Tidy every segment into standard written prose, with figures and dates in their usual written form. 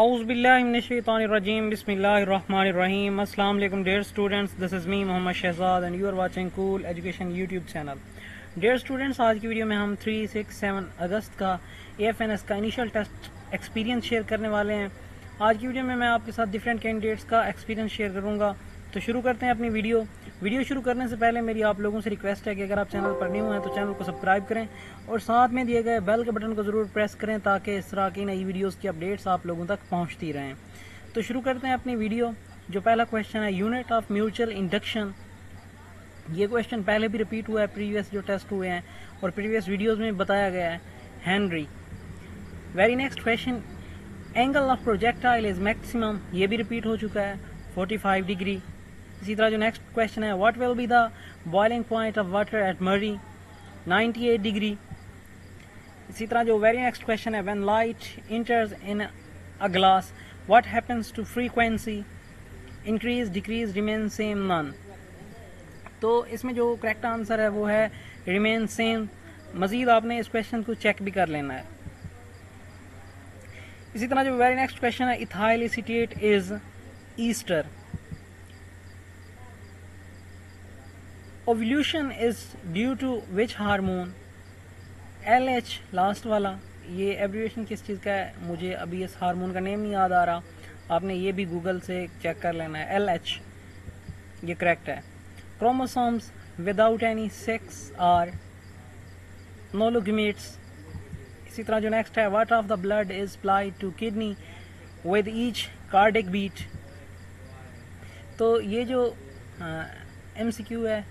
Auzubillahiminash-shaytanir-rajim. Bismillahir-rahmanir-rahim. Assalamu alaikum dear students. This is me Mohammad Shehzad and you are watching Cool Education YouTube channel. Dear students, आज की video में हम 3, 6, 7 अगस्त का AFNS का initial test experience share करने वाले हैं। आज की वीडियो में मैं आपके साथ डिफरेंट कैंडिडेट्स का एक्सपीरियंस शेयर करूंगा। तो शुरू करते हैं अपनी वीडियो शुरू करने से पहले मेरी आप लोगों से रिक्वेस्ट है कि अगर आप चैनल पर न्यू हैं तो चैनल को सब्सक्राइब करें और साथ में दिए गए बेल के बटन को ज़रूर प्रेस करें ताकि इस तरह की नई वीडियोस की अपडेट्स आप लोगों तक पहुंचती रहें। तो शुरू करते हैं अपनी वीडियो। जो पहला क्वेश्चन है, यूनिट ऑफ म्यूचुअल इंडक्शन। ये क्वेश्चन पहले भी रिपीट हुआ है, प्रीवियस जो टेस्ट हुए हैं और प्रीवियस वीडियोज़ में बताया गया है, Henry. Very next question, angle of projectile is maximum. ये भी रिपीट हो चुका है, 45 डिग्री। इसी तरह जो नेक्स्ट क्वेश्चन है, what will be the boiling point of water at Murree, 98 degree. इसी तरह जो वेरी नेक्स्ट क्वेश्चन है, when light enters in a glass what happens to frequency, increase, decrease, remain same, none. तो इसमें जो करेक्ट आंसर है वो है रिमेन सेम। मजीद आपने इस क्वेश्चन को चेक भी कर लेना है। इसी तरह जो वेरी नेक्स्ट क्वेश्चन है, ethyl acetate is ester. Ovulation is due to which hormone, LH last वाला। ये एब्रिविएशन किस चीज़ का है, मुझे अभी इस हार्मोन का नेम नहीं याद आ रहा, आपने ये भी गूगल से चेक कर लेना है। LH ये करेक्ट है। Chromosomes without any sex are nologametes. इसी तरह जो नेक्स्ट है, what of the blood is supplied to kidney with each cardiac beat. तो ये जो MCQ है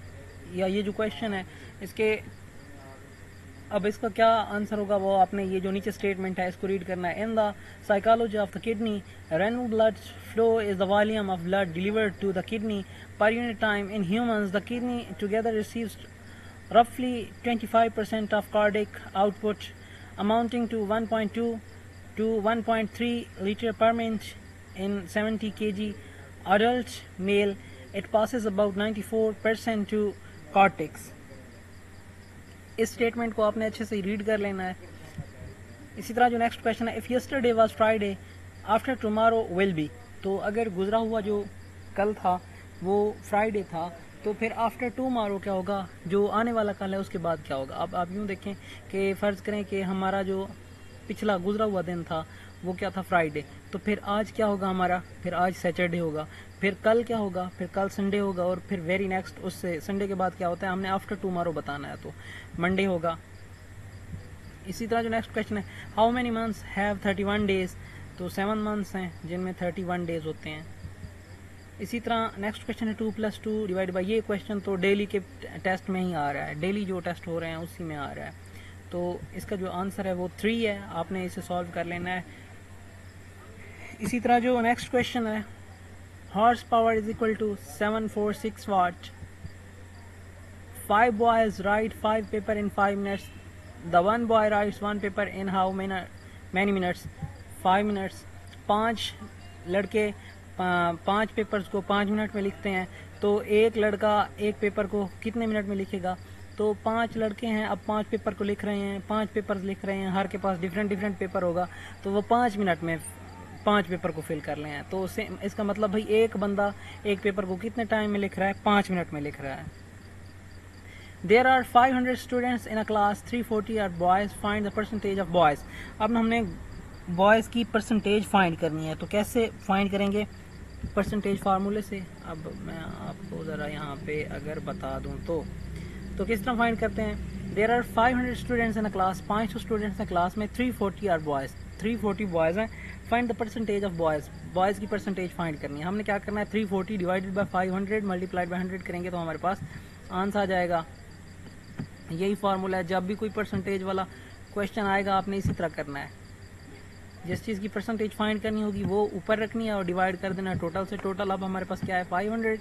या ये जो क्वेश्चन है, इसके अब इसका क्या आंसर होगा वो आपने ये जो नीचे स्टेटमेंट है इसको रीड करना है। In the psychology of the kidney, renal blood flow is the volume of blood delivered to the kidney per unit time. In humans the kidney together receives roughly 25% of cardiac output amounting to 1.2 to 1.3 liter per minute in 70 kg adult male. It passes about 94% to cortex. इस statement को आपने अच्छे से read कर लेना है। इसी तरह जो नेक्स्ट क्वेश्चन है, if yesterday was Friday after tomorrow will be. तो अगर गुजरा हुआ जो कल था वो फ्राइडे था तो फिर आफ्टर टुमारो क्या होगा, जो आने वाला कल है उसके बाद क्या होगा। अब आप यूँ देखें कि फ़र्ज़ करें कि हमारा जो पिछला गुजरा हुआ दिन था वो क्या था, फ्राइडे। तो फिर आज क्या होगा हमारा, फिर आज सैटरडे होगा, फिर कल क्या होगा, फिर कल संडे होगा और फिर वेरी नेक्स्ट उससे संडे के बाद क्या होता है, हमने आफ्टर टुमारो बताना है तो मंडे होगा। इसी तरह जो नेक्स्ट क्वेश्चन है, how many months have 31 days. तो 7 मंथ्स हैं जिनमें 31 डेज होते हैं। इसी तरह नेक्स्ट क्वेश्चन है, 2 + 2 डिवाइड बाई। ये क्वेश्चन तो डेली के टेस्ट में ही आ रहा है, डेली जो टेस्ट हो रहे हैं उसी में आ रहा है। तो इसका जो आंसर है वो 3 है, आपने इसे सॉल्व कर लेना है। इसी तरह जो नेक्स्ट क्वेश्चन है, horse power is equal to 746 watt. 5 boys write 5 paper in 5 minutes. The 1 boy writes 1 paper in how many minutes, 5 minutes. 5 लड़के 5 पेपर्स को 5 मिनट में लिखते हैं, तो एक लड़का एक पेपर को कितने मिनट में लिखेगा। तो 5 लड़के हैं, अब 5 पेपर को लिख रहे हैं, 5 पेपर्स लिख रहे हैं, हर के पास डिफरेंट पेपर होगा, तो वो 5 मिनट में 5 पेपर को फिल कर रहे हैं। तो इसका मतलब भाई एक बंदा एक पेपर को कितने टाइम में लिख रहा है, 5 मिनट में लिख रहा है। There are 500 students in a class, 340 are boys, find the percentage of boys. अब हमने बॉयज़ की परसेंटेज फाइंड करनी है, तो कैसे फाइंड करेंगे, परसेंटेज फार्मूले से। अब मैं आपको ज़रा यहाँ पे अगर बता दूँ तो किस तरह फाइंड करते हैं। There are 500 students in a class, 500 students हैं क्लास में, 340 आर बॉयज़, 340 बॉयज़ हैं। Find the percentage of boys, boys की परसेंटेज फाइंड करनी है। हमने क्या करना है, 340 डिवाइडेड बाय 500 मल्टीप्लाइड बाय 100 करेंगे तो हमारे पास आंसर आ जाएगा। यही फार्मूला है, जब भी कोई परसेंटेज वाला क्वेश्चन आएगा आपने इसी तरह करना है। जिस चीज़ की परसेंटेज फाइंड करनी होगी वो ऊपर रखनी है और डिवाइड कर देना है टोटल से। टोटल अब हमारे पास क्या है, 500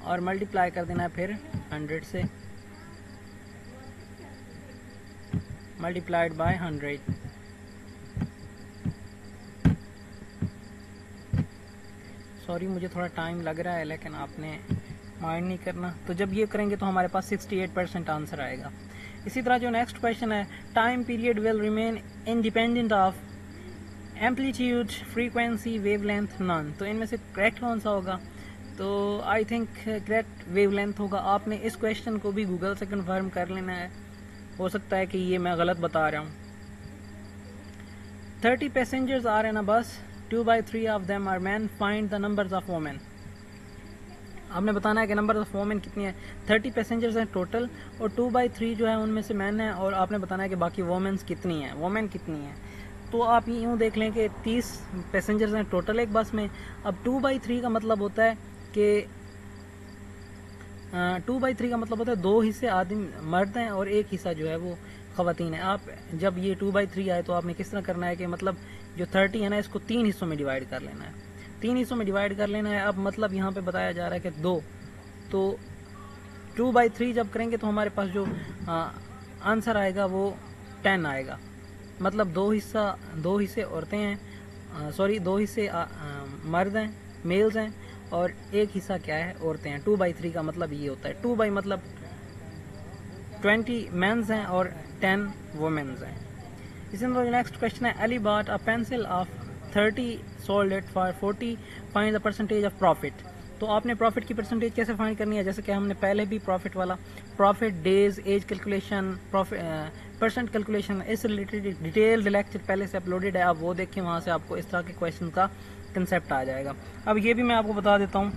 और मल्टीप्लाई कर देना है फिर 100 से, मल्टीप्लाइड बाय 100। सॉरी मुझे थोड़ा टाइम लग रहा है लेकिन आपने माइंड नहीं करना। तो जब ये करेंगे तो हमारे पास 68% आंसर आएगा। इसी तरह जो नेक्स्ट क्वेश्चन है, time period will remain independent of amplitude, frequency, wavelength, none. तो इनमें से करेक्ट कौन सा होगा? तो आई थिंक करेक्ट वेवलेंथ होगा। आपने इस क्वेश्चन को भी गूगल से कंफर्म कर लेना है, हो सकता है कि ये मैं गलत बता रहा हूँ। 30 passengers are in a bus, 2/3 of them are man, find the numbers of women. आपने बताना है कि नंबर ऑफ वोमेन कितनी है। 30 पैसेंजर्स हैं टोटल और 2/3 जो है उनमें से मैन है, और आपने बताना है कि बाकी वोमेन्स कितनी हैं, वोमेन कितनी है। तो आप यूँ देख लें कि 30 पैसेंजर्स हैं टोटल एक बस में। अब 2/3 का मतलब होता है कि 2/3 का मतलब होता है 2 हिस्से आदमी मर्द हैं और 1 हिस्सा जो है वो ख़वातीन है। आप जब ये 2/3 आए तो आपने किस तरह करना है कि मतलब जो 30 है ना, इसको 3 हिस्सों में डिवाइड कर लेना है, 3 हिस्सों में डिवाइड कर लेना है। अब मतलब यहाँ पे बताया जा रहा है कि 2, तो 2/3 जब करेंगे तो हमारे पास जो आंसर आएगा वो 10 आएगा। मतलब 2 हिस्से औरतें हैं, सॉरी 2 हिस्से मर्द हैं, मेल्स हैं, और 1 हिस्सा क्या है, औरतें हैं। 2/3 का मतलब ये होता है। 2 बाई मतलब 20 मेंस हैं और 10 वुमेन्स हैं। इसी तरह नेक्स्ट क्वेश्चन है, Ali bought a pencil of 30, sold it for 40, find the percentage of profit. तो आपने प्रॉफिट की परसेंटेज कैसे फाइंड करनी है? जैसे कि हमने पहले भी प्रॉफिट वाला, profit, days, as calculation, profit percent calculation, इस रिलेटेड डिटेल्ड लेक्चर पहले से अपलोडेड है, आप वो देखें, वहाँ से आपको इस तरह के क्वेश्चन का कंसेप्ट आ जाएगा। अब ये भी मैं आपको बता देता हूँ।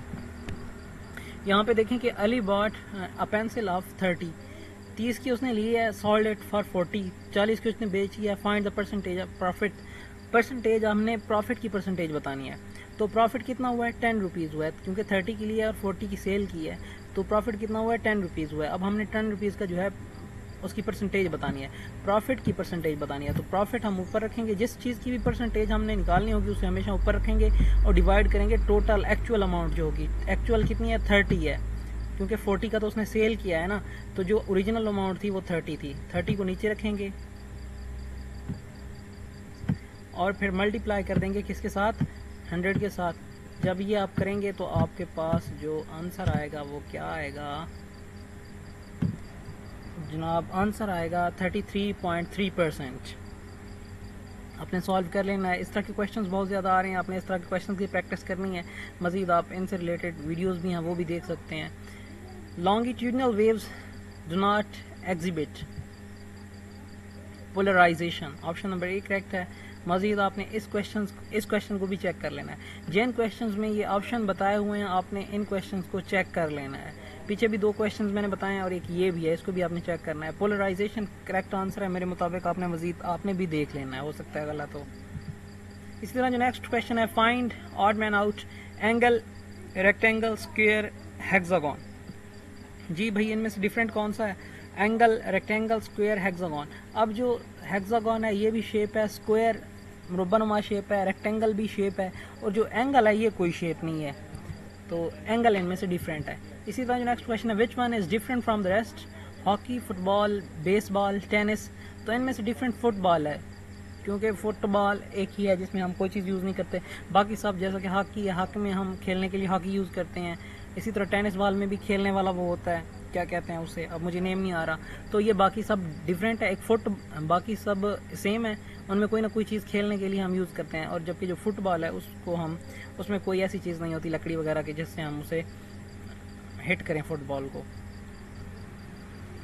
यहाँ पे देखें कि Ali bought a pencil of 30 की उसने ली है, सोल्ड इट फॉर 40 की उसने बेची है, find the percentage of profit. Percentage हमने प्रॉफिट की परसेंटेज बतानी है। तो प्रॉफिट कितना हुआ है? 10 रुपीज़ हुआ है, क्योंकि 30 की लिए और 40 की सेल की है, तो प्रॉफिट कितना हुआ है? 10 रुपीज़ हुआ है। अब हमने 10 रुपीज़ का जो है उसकी परसेंटेज बतानी है, प्रॉफिट की परसेंटेज बतानी है। तो प्रॉफिट हम ऊपर रखेंगे, जिस चीज़ की भी परसेंटेज हमने निकालनी होगी उसे हमेशा ऊपर रखेंगे और डिवाइड करेंगे टोटल एक्चुअल अमाउंट जो होगी। एक्चुअल कितनी है? 30 है, क्योंकि 40 का तो उसने सेल किया है ना, तो जो ओरिजिनल अमाउंट थी वो 30 थी। 30 को नीचे रखेंगे और फिर मल्टीप्लाई कर देंगे किसके साथ? 100 के साथ। जब ये आप करेंगे तो आपके पास जो आंसर आएगा वो क्या आएगा जनाब? आंसर आएगा 33.3%। आपने सॉल्व कर लेना है। इस तरह के क्वेश्चंस बहुत ज़्यादा आ रहे हैं, आपने इस तरह के क्वेश्चंस की प्रैक्टिस करनी है। मज़ीद आप इनसे रिलेटेड वीडियोस भी हैं, वो भी देख सकते हैं। Longitudinal waves do not exhibit polarization, option number 1 correct है। मज़ीद आपने इस क्वेश्चन को भी चेक कर लेना है। जिन क्वेश्चंस में ये ऑप्शन बताए हुए हैं आपने इन क्वेश्चंस को चेक कर लेना है। पीछे भी 2 क्वेश्चंस मैंने बताए हैं और एक ये भी है, इसको भी आपने चेक करना है। पोलराइजेशन करेक्ट आंसर है मेरे मुताबिक, आपने भी देख लेना है, हो सकता है गलत हो। इसी तरह जो नेक्स्ट क्वेश्चन है, find odd man out angle, rectangle, square, hexagon. जी भाई, इनमें से डिफरेंट कौन सा है? Angle, rectangle, square, hexagon. अब जो हेक्सागोन है ये भी शेप है, स्क्वायर मुरब्बानुमा शेप है, रेक्टेंगल भी शेप है, और जो एंगल है ये कोई शेप नहीं है। तो एंगल इनमें से डिफरेंट है। इसी तरह जो नेक्स्ट क्वेश्चन है, which one is different from the rest? Hockey, football, baseball, tennis. तो इनमें से डिफरेंट फुटबॉल है, क्योंकि फुटबॉल एक ही है जिसमें हम कोई चीज़ यूज़ नहीं करते। बाकी सब जैसा कि हॉकी है, हॉकी में हम खेलने के लिए हॉकी यूज़ करते हैं। इसी तरह टेनिस बॉल में भी खेलने वाला वो होता है, क्या कहते हैं उसे, अब मुझे नेम नहीं आ रहा। तो ये बाकी सब डिफरेंट है, बाकी सब सेम है, उनमें कोई ना कोई चीज़ खेलने के लिए हम यूज़ करते हैं। और जबकि जो फुटबॉल है उसमें कोई ऐसी चीज़ नहीं होती लकड़ी वगैरह की जिससे हम उसे हिट करें फुटबॉल को।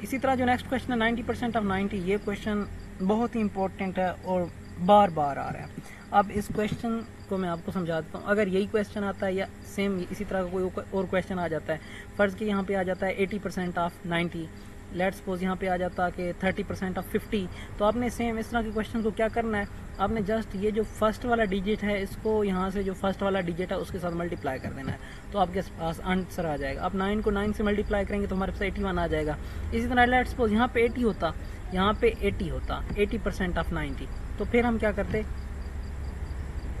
इसी तरह जो नेक्स्ट क्वेश्चन है, 90% ऑफ 90, ये क्वेश्चन बहुत ही इंपॉर्टेंट है और बार बार आ रहा है। अब इस क्वेश्चन को मैं आपको समझा देता हूँ। अगर यही क्वेश्चन आता है या सेम इसी तरह का कोई और क्वेश्चन आ जाता है, फ़र्ज़ कि यहाँ पे आ जाता है 80% ऑफ 90, लेट्स सपोज यहाँ पे आ जाता है कि 30% ऑफ 50, तो आपने सेम इस तरह के क्वेश्चन को क्या करना है, आपने जस्ट ये जो फर्स्ट वाला डिजिट है इसको यहाँ से जो फर्स्ट वाला डिजिट है उसके साथ मल्टीप्लाई कर देना है, तो आपके पास आंसर आ जाएगा। आप 9 को 9 से मल्टीप्लाई करेंगे तो हमारे पास 81 आ जाएगा। इसी तरह लेट्स सपोज यहाँ पे 80 होता, यहाँ पे 80 होता, 80% ऑफ 90, तो फिर हम क्या करते,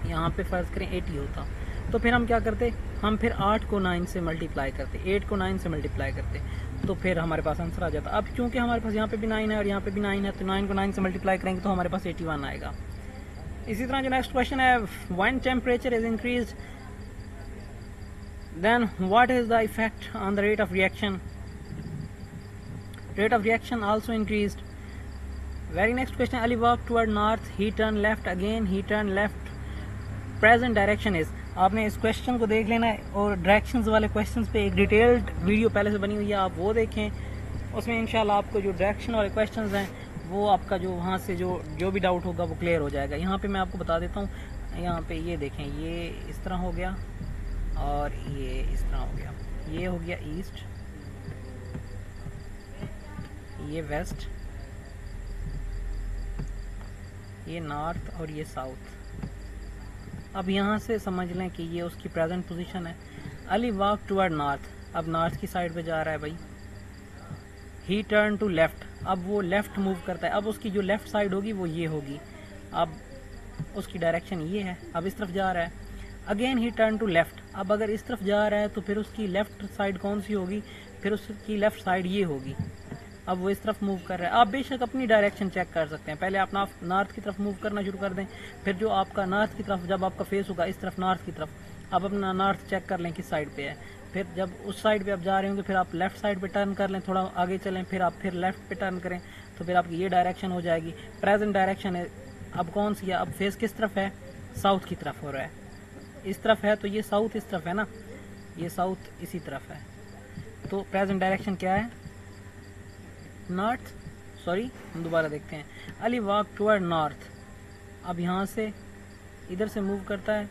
यहाँ पे फ़र्ज़ करें 80 होता, तो फिर हम क्या करते, हम फिर 8 को 9 से मल्टीप्लाई करते, 8 को 9 से मल्टीप्लाई करते, तो फिर हमारे पास आंसर आ जाता। अब क्योंकि हमारे पास यहाँ पे भी 9 है और यहाँ पे भी 9 है, तो 9 को 9 से मल्टीप्लाई करेंगे तो हमारे पास 81 आएगा। इसी तरह जो नेक्स्ट क्वेश्चन है, when temperature is increased then what is the effect on the rate of reaction? Rate of reaction also increased. Very next question, Ali walk toward north, he turn left, again he turn left, present direction is, आपने इस question को देख लेना है और directions वाले questions पे एक डिटेल्ड वीडियो पहले से बनी हुई है, आप वो देखें। उसमें इंशाल्लाह आपको जो डायरेक्शन वाले क्वेश्चंस हैं वो आपका जो वहाँ से जो भी डाउट होगा वो क्लियर हो जाएगा। यहाँ पे मैं आपको बता देता हूँ, यहाँ पे ये देखें, ये इस तरह हो गया और ये इस तरह हो गया। ये हो गया ईस्ट, ये वेस्ट, ये नॉर्थ और ये साउथ। अब यहाँ से समझ लें कि ये उसकी प्रेजेंट पोजीशन है। अली वॉक टुवर्ड नॉर्थ, अब नॉर्थ की साइड पे जा रहा है भाई। ही टर्न टू लेफ्ट, अब वो लेफ्ट मूव करता है। अब उसकी जो लेफ्ट साइड होगी वो ये होगी। अब उसकी डायरेक्शन ये है, अब इस तरफ जा रहा है। Again he turn to left, अब अगर इस तरफ जा रहा है तो फिर उसकी लेफ्ट साइड कौन सी होगी, फिर उसकी लेफ्ट साइड ये होगी। अब वो इस तरफ मूव कर रहा है। आप बेशक अपनी डायरेक्शन चेक कर सकते हैं, पहले आप नॉर्थ की तरफ मूव करना शुरू कर दें, फिर जो आपका नॉर्थ की तरफ जब आपका फेस होगा इस तरफ नॉर्थ की तरफ, आप अपना नॉर्थ चेक कर लें किस साइड पे है। फिर जब उस साइड पे आप जा रहे होंगे फिर आप लेफ्ट साइड पे टर्न कर लें, थोड़ा आगे चलें, फिर आप फिर लेफ्ट पे टर्न करें, तो फिर आपकी ये डायरेक्शन हो जाएगी। प्रेजेंट डायरेक्शन है अब कौन सी है, अब फेस किस तरफ है, साउथ की तरफ हो रहा है। इस तरफ है तो ये साउथ इस तरफ है ना, ये साउथ इसी तरफ है। तो प्रेजेंट डायरेक्शन क्या है, नॉर्थ। सॉरी, हम दोबारा देखते हैं। अली वॉक टुवर्ड नॉर्थ, अब यहाँ से इधर से मूव करता है,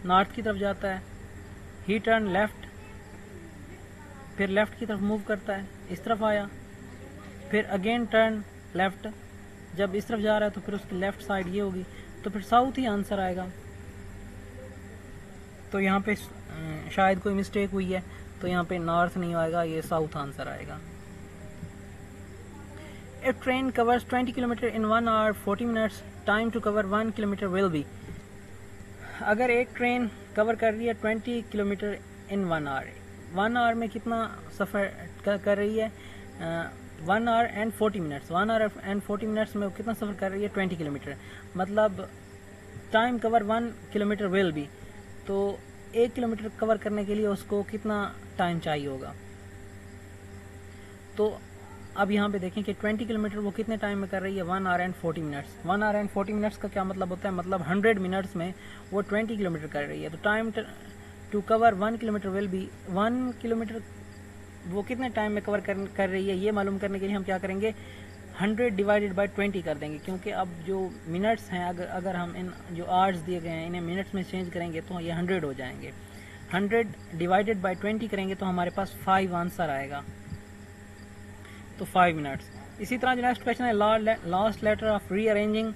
नॉर्थ की तरफ जाता है। ही टर्न लेफ्ट, फिर लेफ्ट की तरफ मूव करता है, इस तरफ आया, फिर अगेन टर्न लेफ्ट, जब इस तरफ जा रहा है तो फिर उसकी लेफ्ट साइड ये होगी, तो फिर साउथ ही आंसर आएगा। तो यहाँ पे शायद कोई मिस्टेक हुई है, तो यहाँ पे नॉर्थ नहीं आएगा, ये साउथ आंसर आएगा। If train covers 20 km in 1 hour 40 minutes, time to cover 1 km will be। अगर एक ट्रेन कवर कर रही है 20 किलोमीटर इन 1 आवर, 1 आवर में कितना सफ़र कर रही है, 1 our and 40 minutes, 1 our and 40 minutes में कितना सफ़र कर रही है, 20 किलोमीटर। मतलब time cover 1 kilometre will be, तो 1 किलोमीटर कवर करने के लिए उसको कितना टाइम चाहिए होगा। तो अब यहाँ पे देखें कि 20 किलोमीटर वो कितने टाइम में कर रही है, 1 our and 40 minutes. 1 our and 40 minutes का क्या मतलब होता है, मतलब 100 मिनट्स में वो 20 किलोमीटर कर रही है। तो time to cover 1 kilometre will be, 1 kilometre वो कितने टाइम में कवर कर रही है, ये मालूम करने के लिए हम क्या करेंगे, 100 डिवाइडेड बाई 20 कर देंगे। क्योंकि अब जो मिनट्स हैं, अगर हम इन जो आवर्स दिए गए हैं इन्हें मिनट्स में चेंज करेंगे तो ये 100 हो जाएंगे। 100 डिवाइडेड बाई 20 करेंगे तो हमारे पास 5 आंसर आएगा, तो 5 मिनट्स। इसी तरह जो नेक्स्ट क्वेश्चन है, last letter of rearranging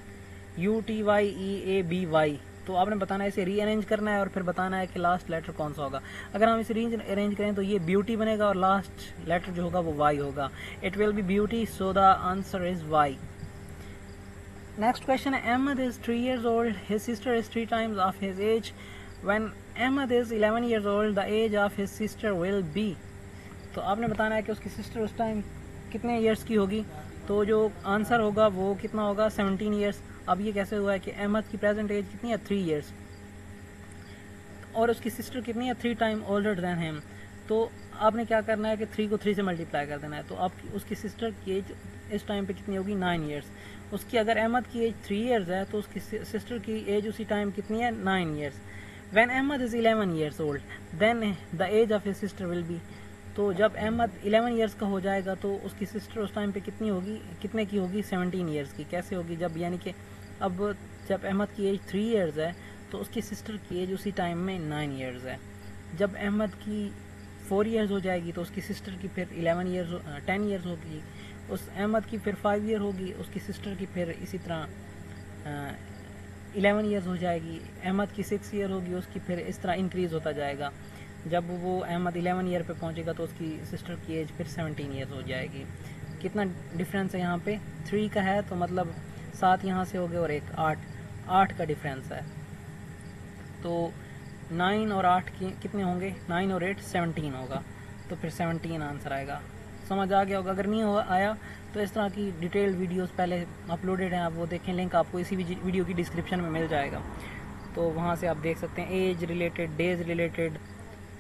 UTYEABY, तो आपने बताना है इसे रीअरेंज करना है और फिर बताना है कि लास्ट लेटर कौन सा होगा। अगर हम इसे रीअरेंज करें तो ये ब्यूटी बनेगा और लास्ट लेटर जो होगा वो Y होगा। It will be beauty, so the answer is Y। Next question है, Ahmed is 3 years old, his sister is 3 times of his age, when Ahmed is 11 years old, the age of his sister will be. तो आपने बताना है कि उसकी sister उस time कितने years की होगी, तो जो आंसर होगा वो कितना होगा, 17 ईयर्स। अब ये कैसे हुआ है कि अहमद की प्रेजेंट एज कितनी है, 3 ईयर्स, और उसकी सिस्टर कितनी है, 3 टाइम ओल्डर दैन हिम। तो आपने क्या करना है कि 3 को 3 से मल्टीप्लाई कर देना है। तो आपकी उसकी सिस्टर की एज इस टाइम पे कितनी होगी, 9 ईयर्स। उसकी अगर अहमद की एज 3 ईयर्स है तो उसकी सिस्टर की एज उसी टाइम कितनी है, 9 years. When Ahmad is 11 years old, then the age of his sister will be. तो जब अहमद 11 ईयर्स का हो जाएगा तो उसकी सिस्टर उस टाइम पे कितनी होगी, कितने की होगी, 17 ईयर्स की। कैसे होगी, जब यानी कि अब जब अहमद की एज 3 ईयर्स है तो उसकी सिस्टर की एज उसी टाइम में 9 ईयर्स है। जब अहमद की 4 ईयर्स हो जाएगी तो उसकी सिस्टर की फिर 10 ईयर्स होगी। उस अहमद की फिर 5 ईयर होगी, उसकी सिस्टर की फिर इसी तरह 11 ईयर्स हो जाएगी। अहमद की 6 ईयर होगी, उसकी फिर इस तरह इंक्रीज़ होता जाएगा। जब वो अहमद 11 ईयर पे पहुंचेगा तो उसकी सिस्टर की एज फिर 17 ईयर्स हो जाएगी। कितना डिफरेंस है यहाँ पे, 3 का है तो मतलब 7 यहाँ से हो गए और एक 8 का डिफरेंस है। तो 9 और 8 कितने होंगे, 9 और 8 17 होगा, तो फिर 17 आंसर आएगा। समझ आ गया होगा। अगर नहीं आया तो इस तरह की डिटेल्ड वीडियोस पहले अपलोडेड हैं, आप वो देखें, लिंक आपको इसी वीडियो की डिस्क्रिप्शन में मिल जाएगा, तो वहाँ से आप देख सकते हैं। एज रिलेटेड, डेज रिलेटेड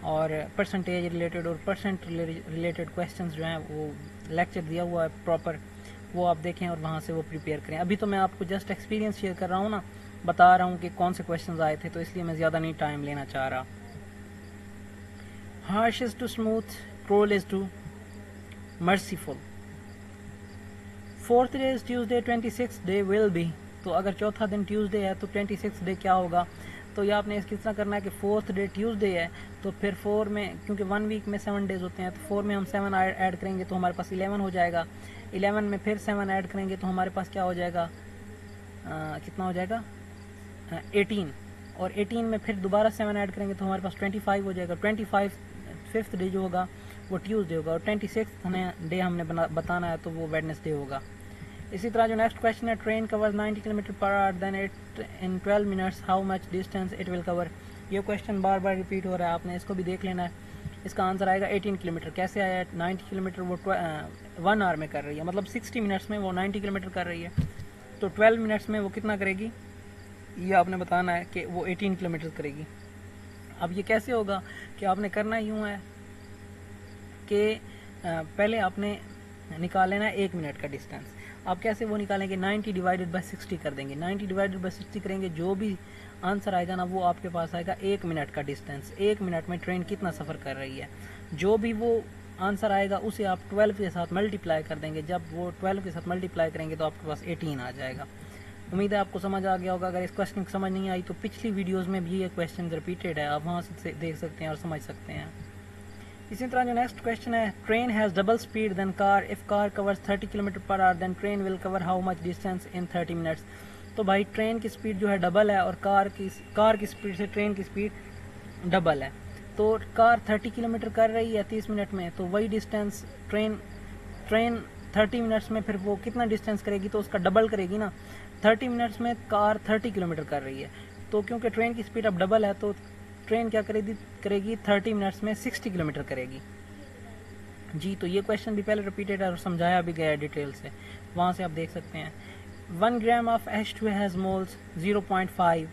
और परसेंटेज रिलेटेड और परसेंट रिलेटेड क्वेश्चंस जो हैं वो लेक्चर दिया हुआ है प्रॉपर, वो आप देखें और वहाँ से वो प्रिपेयर करें। अभी तो मैं आपको जस्ट एक्सपीरियंस शेयर कर रहा हूँ ना, बता रहा हूँ कि कौन से क्वेश्चंस आए थे, तो इसलिए मैं ज़्यादा नहीं टाइम लेना चाह रहा। Harsh is to smooth, cruel is to merciful. Fourth day is Tuesday, 26th day will be. तो अगर चौथा दिन ट्यूसडे है तो 26th डे क्या होगा? तो ये आपने इस किस तरह करना है कि फोर्थ डे ट्यूसडे है तो फिर 4 में, क्योंकि 1 वीक में 7 डेज होते हैं, तो 4 में हम 7 ऐड करेंगे तो हमारे पास 11 हो जाएगा। 11 में फिर 7 ऐड करेंगे तो हमारे पास क्या हो जाएगा, कितना हो जाएगा, 18। और 18 में फिर दोबारा 7 ऐड करेंगे तो हमारे पास 25 हो जाएगा। 25th डे जो होगा वो ट्यूसडे होगा, और 26th डे हमने बताना है तो वो वेडनेसडे होगा। इसी तरह जो नेक्स्ट क्वेश्चन है, train covers 90 kilometre per hour, then it in 12 minutes how much distance it will cover. ये क्वेश्चन बार बार रिपीट हो रहा है, आपने इसको भी देख लेना है। इसका आंसर आएगा 18 किलोमीटर। कैसे आया है? 90 किलोमीटर वो 1 आवर में कर रही है, मतलब 60 मिनट्स में वो 90 किलोमीटर कर रही है, तो 12 मिनट्स में वो कितना करेगी, ये आपने बताना है कि वो 18 किलोमीटर करेगी। अब ये कैसे होगा कि आपने करना यूँ है कि पहले आपने निकाल लेना है 1 मिनट का डिस्टेंस। आप कैसे वो निकालेंगे, 90 डिवाइडेड बाई 60 कर देंगे। 90 डिवाइडेड बाई 60 करेंगे, जो भी आंसर आएगा ना वो आपके पास आएगा 1 मिनट का डिस्टेंस। 1 मिनट में ट्रेन कितना सफ़र कर रही है, जो भी वो आंसर आएगा उसे आप 12 के साथ मल्टीप्लाई कर देंगे। जब वो 12 के साथ मल्टीप्लाई करेंगे तो आपके पास 18 आ जाएगा। उम्मीद है आपको समझ आ गया होगा। अगर इस क्वेश्चन की समझ नहीं आई तो पिछली वीडियोज़ में भी ये क्वेश्चन रिपीटेड है, आप वहाँ से देख सकते हैं और समझ सकते हैं। इसी तरह जो नेक्स्ट क्वेश्चन है, train has double speed then car, if car covers 30 kilometre per hour then train will cover how much distance in 30 minutes. तो भाई ट्रेन की स्पीड जो है डबल है और कार की स्पीड से ट्रेन की स्पीड डबल है। तो कार 30 किलोमीटर कर रही है 30 मिनट में, तो वही डिस्टेंस ट्रेन 30 मिनट्स में फिर वो कितना डिस्टेंस करेगी, तो उसका डबल करेगी ना। 30 मिनट्स में कार 30 किलोमीटर कर रही है, तो क्योंकि ट्रेन की स्पीड अब डबल है तो ट्रेन क्या करेगी 30 मिनट्स में 60 किलोमीटर करेगी। जी, तो ये क्वेश्चन भी पहले रिपीटेड है और समझाया भी गया है डिटेल से, वहाँ से आप देख सकते हैं। 1 gram of H2 has moles 0.5।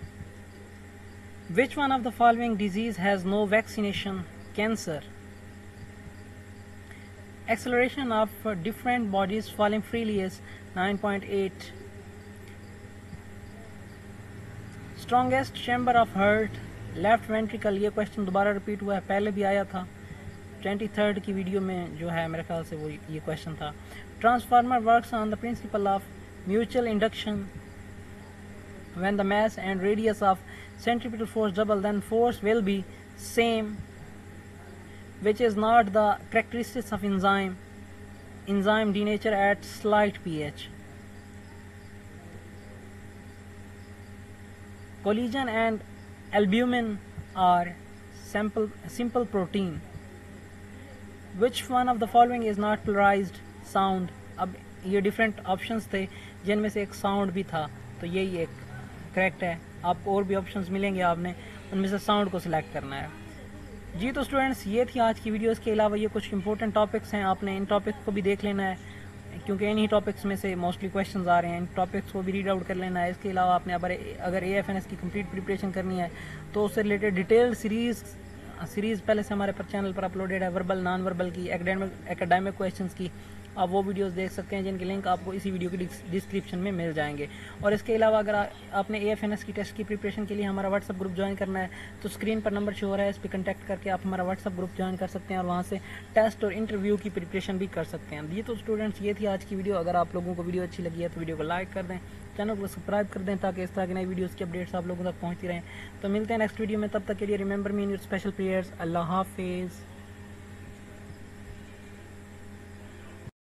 Which one of the following disease has no vaccination? Cancer. Acceleration of different bodies falling freely is 9.8। Strongest chamber of heart left ventricle. ये क्वेश्चन दोबारा रिपीट हुआ है, पहले भी आया था 23rd की video में जो है, मेरे ख्याल से वो ये क्वेश्चन था। Transformer works on the principle of mutual induction. When the mass and radius of centripetal force double then force will be same, which is not the characteristics of enzyme denature at slight pH. Collagen and albumin are simple protein. Which one of the following is not polarized? Sound. अब ये different options थे जिनमें से एक sound भी था, तो यही एक करेक्ट है। आपको और भी ऑप्शंस मिलेंगे, आपने उनमें से साउंड को सिलेक्ट करना है। जी, तो स्टूडेंट्स ये थी आज की वीडियो। इसके अलावा ये कुछ इंपॉर्टेंट टॉपिक्स हैं, आपने इन टॉपिक्स को भी देख लेना है, क्योंकि इन्हीं टॉपिक्स में से मोस्टली क्वेश्चंस आ रहे हैं। इन टॉपिक्स को भी रीड आउट कर लेना है। इसके अलावा आपने अगर AFNS की कंप्लीट प्रिपरेशन करनी है तो उससे रिलेटेड डिटेल्ड सीरीज़ पहले से हमारे चैनल पर अपलोडेड है, वर्बल नॉन वर्बल की, एकेडमिक क्वेश्चंस की। आप वो वीडियोस देख सकते हैं जिनके लिंक आपको इसी वीडियो की डिस्क्रिप्शन में मिल जाएंगे। और इसके अलावा अगर आपने AFNS की टेस्ट की प्रिपरेशन के लिए हमारा व्हाट्सअप ग्रुप ज्वाइन करना है तो स्क्रीन पर नंबर शो हो रहा है, इस पर कॉन्टैक्ट करके आप हमारा व्हाट्सअप ग्रुप ज्वाइन कर सकते हैं और वहाँ से टेस्ट और इंटरव्यू की प्रिपरेशन भी कर सकते हैं। ये तो स्टूडेंट्स ये थी आज की वीडियो। अगर आप लोगों को वीडियो अच्छी लगी है तो वीडियो को लाइक कर दें, चैनल को सब्सक्राइब कर दें, ताकि इस तरह की नई वीडियोज़ की अपडेट्स आप लोगों तक पहुँचती रहें। तो मिलते हैं नेक्स्ट वीडियो में, तब तक के लिए remember me in your special prayers. अल्लाह हाफिज़।